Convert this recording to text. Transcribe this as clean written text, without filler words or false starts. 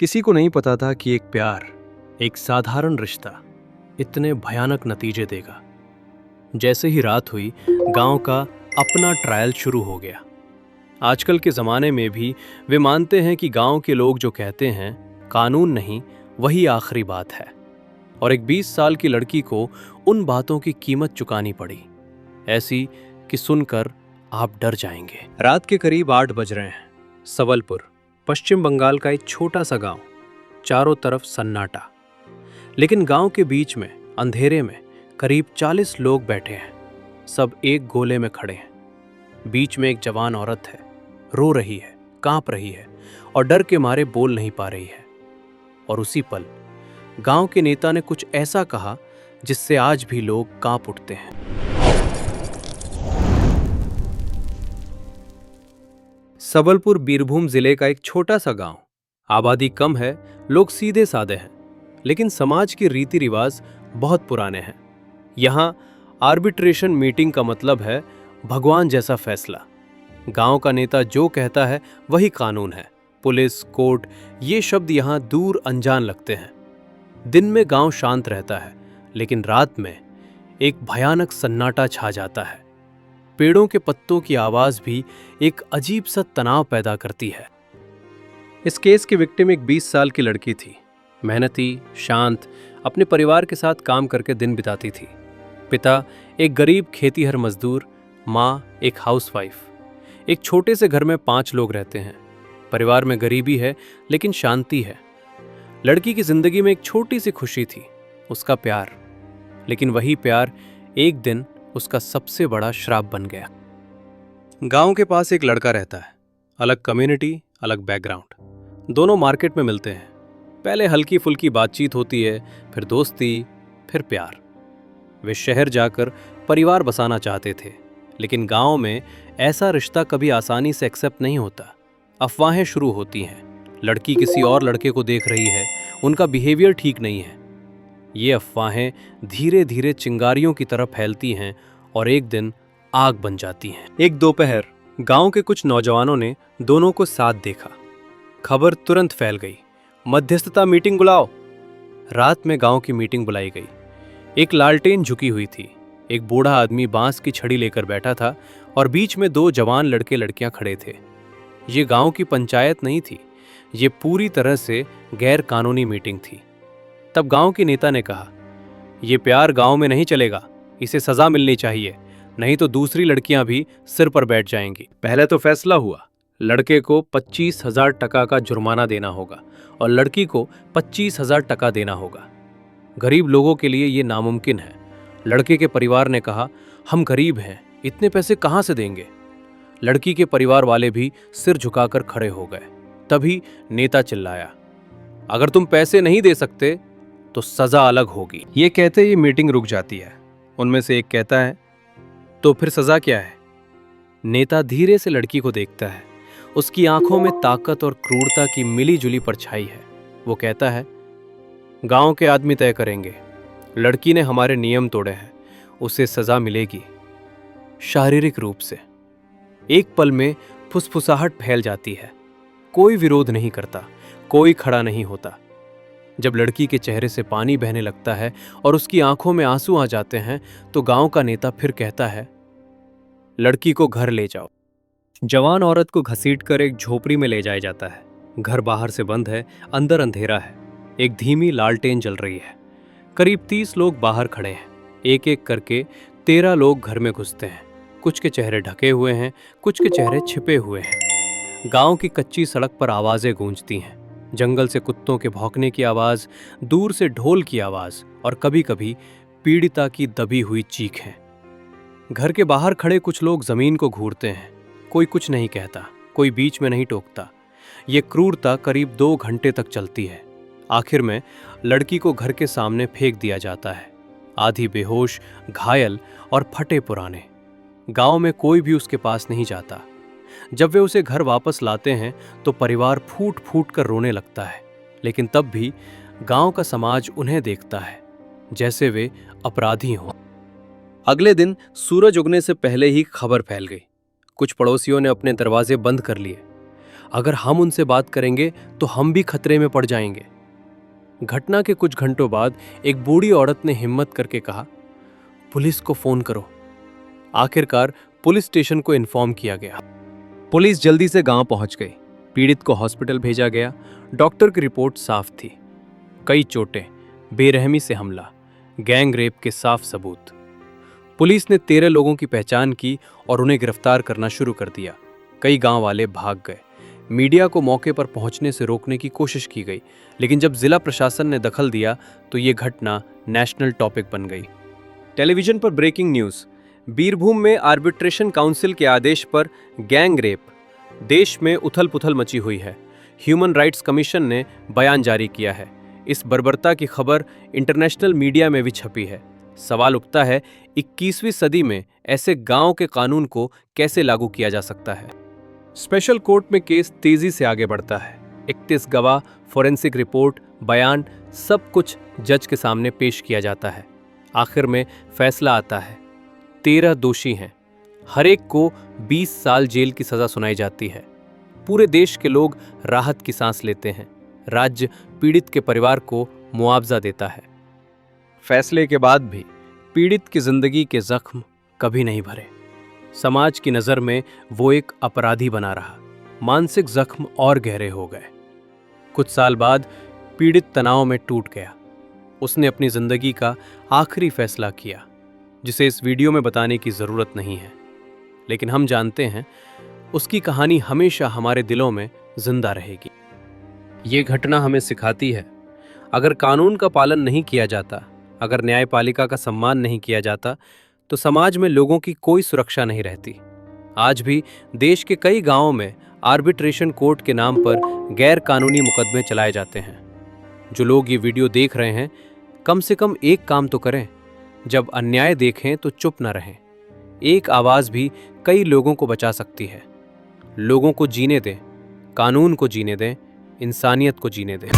किसी को नहीं पता था कि एक प्यार, एक साधारण रिश्ता इतने भयानक नतीजे देगा। जैसे ही रात हुई, गांव का अपना ट्रायल शुरू हो गया। आजकल के ज़माने में भी वे मानते हैं कि गांव के लोग जो कहते हैं, कानून नहीं, वही आखिरी बात है। और एक 20 साल की लड़की को उन बातों की कीमत चुकानी पड़ी, ऐसी कि सुनकर आप डर जाएंगे। रात के करीब 8 बज रहे हैं। सबलपुर, पश्चिम बंगाल का एक छोटा सा गांव। चारों तरफ सन्नाटा, लेकिन गांव के बीच में अंधेरे में करीब 40 लोग बैठे हैं। सब एक गोले में खड़े हैं। बीच में एक जवान औरत है, रो रही है, कांप रही है और डर के मारे बोल नहीं पा रही है। और उसी पल गांव के नेता ने कुछ ऐसा कहा जिससे आज भी लोग कांप उठते हैं। सबलपुर बीरभूम जिले का एक छोटा सा गांव। आबादी कम है, लोग सीधे साधे हैं, लेकिन समाज के रीति रिवाज बहुत पुराने हैं। यहाँ आर्बिट्रेशन मीटिंग का मतलब है भगवान जैसा फैसला। गांव का नेता जो कहता है वही कानून है। पुलिस, कोर्ट, ये शब्द यहाँ दूर अनजान लगते हैं। दिन में गांव शांत रहता है, लेकिन रात में एक भयानक सन्नाटा छा जाता है। पेड़ों के पत्तों की आवाज भी एक अजीब सा तनाव पैदा करती है। इस केस की विक्टिम एक 20 साल की लड़की थी। मेहनती, शांत, अपने परिवार के साथ काम करके दिन बिताती थी। पिता एक गरीब खेतीहर मजदूर, माँ एक हाउसवाइफ। एक छोटे से घर में 5 लोग रहते हैं। परिवार में गरीबी है, लेकिन शांति है। लड़की की जिंदगी में एक छोटी सी खुशी थी, उसका प्यार। लेकिन वही प्यार एक दिन उसका सबसे बड़ा श्राप बन गया। गांव के पास एक लड़का रहता है, अलग कम्युनिटी, अलग बैकग्राउंड। दोनों मार्केट में मिलते हैं। पहले हल्की फुल्की बातचीत होती है, फिर दोस्ती, फिर प्यार। वे शहर जाकर परिवार बसाना चाहते थे, लेकिन गांव में ऐसा रिश्ता कभी आसानी से एक्सेप्ट नहीं होता। अफवाहें शुरू होती हैं, लड़की किसी और लड़के को देख रही है, उनका बिहेवियर ठीक नहीं है। ये अफवाहें धीरे धीरे चिंगारियों की तरह फैलती हैं और एक दिन आग बन जाती हैं। एक दोपहर गांव के कुछ नौजवानों ने दोनों को साथ देखा। खबर तुरंत फैल गई, मध्यस्थता मीटिंग बुलाओ। रात में गांव की मीटिंग बुलाई गई। एक लालटेन झुकी हुई थी। एक बूढ़ा आदमी बांस की छड़ी लेकर बैठा था और बीच में 2 जवान लड़के लड़कियां खड़े थे। ये गांव की पंचायत नहीं थी, ये पूरी तरह से गैर कानूनी मीटिंग थी। तब गांव के नेता ने कहा, यह प्यार गांव में नहीं चलेगा, इसे सजा मिलनी चाहिए, नहीं तो दूसरी लड़कियां भी सिर पर बैठ जाएंगी। पहले तो फैसला हुआ, लड़के को 25,000 टका का जुर्माना देना होगा और लड़की को 25,000 टका देना होगा। गरीब लोगों के लिए ये नामुमकिन है। लड़के के परिवार ने कहा, हम गरीब हैं, इतने पैसे कहां से देंगे। लड़की के परिवार वाले भी सिर झुकाकर खड़े हो गए। तभी नेता चिल्लाया, अगर तुम पैसे नहीं दे सकते तो सजा अलग होगी। ये कहते ही मीटिंग रुक जाती है। उनमें से एक कहता है, तो फिर सजा क्या है? नेता धीरे से लड़की को देखता है। उसकी आंखों में ताकत और क्रूरता की मिली जुली परछाई है। वो कहता है, गांव के आदमी तय करेंगे। लड़की ने हमारे नियम तोड़े हैं, उसे सजा मिलेगी, शारीरिक रूप से। एक पल में फुसफुसाहट फैल जाती है। कोई विरोध नहीं करता, कोई खड़ा नहीं होता। जब लड़की के चेहरे से पानी बहने लगता है और उसकी आंखों में आंसू आ जाते हैं, तो गांव का नेता फिर कहता है, लड़की को घर ले जाओ। जवान औरत को घसीटकर एक झोपड़ी में ले जाया जाता है। घर बाहर से बंद है, अंदर अंधेरा है। एक धीमी लालटेन जल रही है। करीब 30 लोग बाहर खड़े हैं। एक एक करके 13 लोग घर में घुसते हैं। कुछ के चेहरे ढके हुए हैं, कुछ के चेहरे छिपे हुए हैं। गांव की कच्ची सड़क पर आवाजें गूंजती हैं। जंगल से कुत्तों के भौंकने की आवाज, दूर से ढोल की आवाज और कभी कभी पीड़िता की दबी हुई चीखें। घर के बाहर खड़े कुछ लोग जमीन को घूरते हैं। कोई कुछ नहीं कहता, कोई बीच में नहीं टोकता। ये क्रूरता करीब 2 घंटे तक चलती है। आखिर में लड़की को घर के सामने फेंक दिया जाता है, आधी बेहोश, घायल और फटे पुराने। गांव में कोई भी उसके पास नहीं जाता। जब वे उसे घर वापस लाते हैं तो परिवार फूट फूट कर रोने लगता है, लेकिन तब भी गांव का समाज उन्हें देखता है जैसे वे अपराधी हों। अगले दिन सूरज उगने से पहले ही खबर फैल गई। कुछ पड़ोसियों ने अपने दरवाजे बंद कर लिए। अगर हम उनसे बात करेंगे तो हम भी खतरे में पड़ जाएंगे। घटना के कुछ घंटों बाद एक बूढ़ी औरत ने हिम्मत करके कहा, पुलिस को फोन करो। आखिरकार पुलिस स्टेशन को इन्फॉर्म किया गया। पुलिस जल्दी से गांव पहुंच गई। पीड़ित को हॉस्पिटल भेजा गया। डॉक्टर की रिपोर्ट साफ थी, कई चोटें, बेरहमी से हमला, गैंग रेप के साफ सबूत। पुलिस ने 13 लोगों की पहचान की और उन्हें गिरफ्तार करना शुरू कर दिया। कई गांव वाले भाग गए। मीडिया को मौके पर पहुंचने से रोकने की कोशिश की गई, लेकिन जब जिला प्रशासन ने दखल दिया तो ये घटना नेशनल टॉपिक बन गई। टेलीविजन पर ब्रेकिंग न्यूज, बीरभूम में आर्बिट्रेशन काउंसिल के आदेश पर गैंग रेप। देश में उथल पुथल मची हुई है। ह्यूमन राइट्स कमीशन ने बयान जारी किया है। इस बर्बरता की खबर इंटरनेशनल मीडिया में भी छपी है। सवाल उठता है, 21वीं सदी में ऐसे गांव के कानून को कैसे लागू किया जा सकता है। स्पेशल कोर्ट में केस तेजी से आगे बढ़ता है। 31 गवाह, फोरेंसिक रिपोर्ट, बयान, सब कुछ जज के सामने पेश किया जाता है। आखिर में फैसला आता है। 13 दोषी हैं। हर एक को 20 साल जेल की सजा सुनाई जाती है। पूरे देश के लोग राहत की सांस लेते हैं। राज्य पीड़ित के परिवार को मुआवजा देता है। फैसले के बाद भी पीड़ित की जिंदगी के जख्म कभी नहीं भरे। समाज की नज़र में वो एक अपराधी बना रहा। मानसिक जख्म और गहरे हो गए। कुछ साल बाद पीड़ित तनाव में टूट गया। उसने अपनी जिंदगी का आखिरी फैसला किया, जिसे इस वीडियो में बताने की जरूरत नहीं है, लेकिन हम जानते हैं उसकी कहानी हमेशा हमारे दिलों में जिंदा रहेगी। ये घटना हमें सिखाती है, अगर कानून का पालन नहीं किया जाता, अगर न्यायपालिका का सम्मान नहीं किया जाता, तो समाज में लोगों की कोई सुरक्षा नहीं रहती। आज भी देश के कई गांवों में आर्बिट्रेशन कोर्ट के नाम पर गैर कानूनी मुकदमे चलाए जाते हैं। जो लोग ये वीडियो देख रहे हैं, कम से कम एक काम तो करें। जब अन्याय देखें तो चुप न रहें। एक आवाज़ भी कई लोगों को बचा सकती है। लोगों को जीने दें, कानून को जीने दें, इंसानियत को जीने दें।